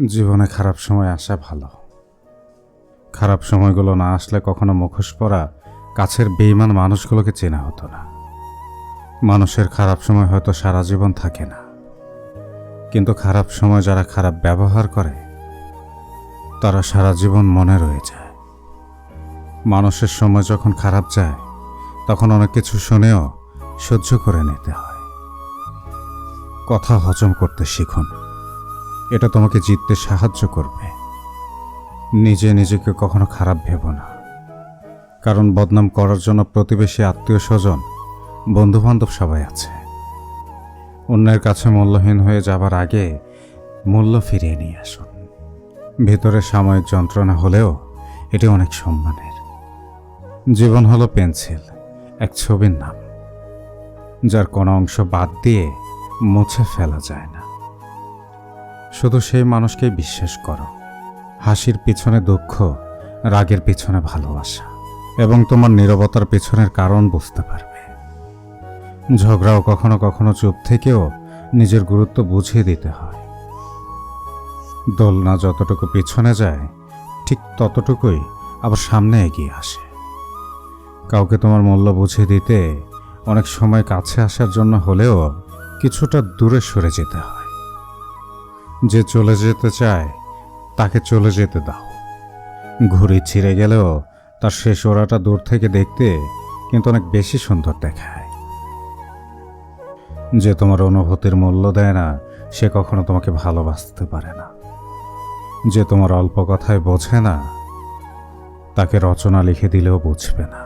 জীবনে খারাপ সময় আসা ভালো। খারাপ সময়গুলো না আসলে কখনো মুখোশ পরা কাছের বেঈমান মানুষগুলোকে চেনা হতো না। মানুষের খারাপ সময় হয়তো সারা জীবন থাকে না, কিন্তু খারাপ সময় যারা খারাপ ব্যবহার করে তারা সারা জীবন মনে রয়ে যায়। মানুষের সময় যখন খারাপ যায় তখন অনেক কিছু শুনেও সহ্য করে নিতে হয়। কথা হজম করতে শিখুন, এটা তোমাকে জিততে সাহায্য করবে। নিজেকে কখনো খারাপ ভেবো না, কারণ বদনাম করার জন্য প্রতিবেশী, আত্মীয় স্বজন, বন্ধুবান্ধব সবাই আছে। অন্যের কাছে মূল্যহীন হয়ে যাবার আগে মূল্য ফিরিয়ে নিয়ে আসুন। ভিতরে সাময়িক যন্ত্রণা হলেও এটি অনেক সম্মানের। জীবন হলো পেন্সিল, এক ছবির নাম, যার কোনো অংশ বাদ দিয়ে মুছে ফেলা যায় না। শুধু সেই মানুষকেই বিশ্বাস করো হাসির পিছনে দুঃখ, রাগের পিছনে ভালোবাসা, এবং তোমার নীরবতার পিছনের কারণ বুঝতে পারবে। ঝগড়াও কখনো কখনো চুপ থেকেও নিজের গুরুত্ব বুঝিয়ে দিতে হয়। দোলনা যতটুকু পিছনে যায় ঠিক ততটুকুই আবার সামনে এগিয়ে আসে। কাউকে তোমার মূল্য বুঝিয়ে দিতে অনেক সময় কাছে আসার জন্য হলেও কিছুটা দূরে সরে যেতে হয়। যে চলে যেতে চায় তাকে চলে যেতে দাও। ঘুড়ি ছিঁড়ে গেলেও তার শেষ ওড়াটা দূর থেকে দেখতে কিন্তু অনেক বেশি সুন্দর দেখায়। যে তোমার অনুভূতির মূল্য দেয় না সে কখনো তোমাকে ভালোবাসতে পারে না। যে তোমার অল্প কথায় বোঝে না তাকে রচনা লিখে দিলেও বুঝবে না।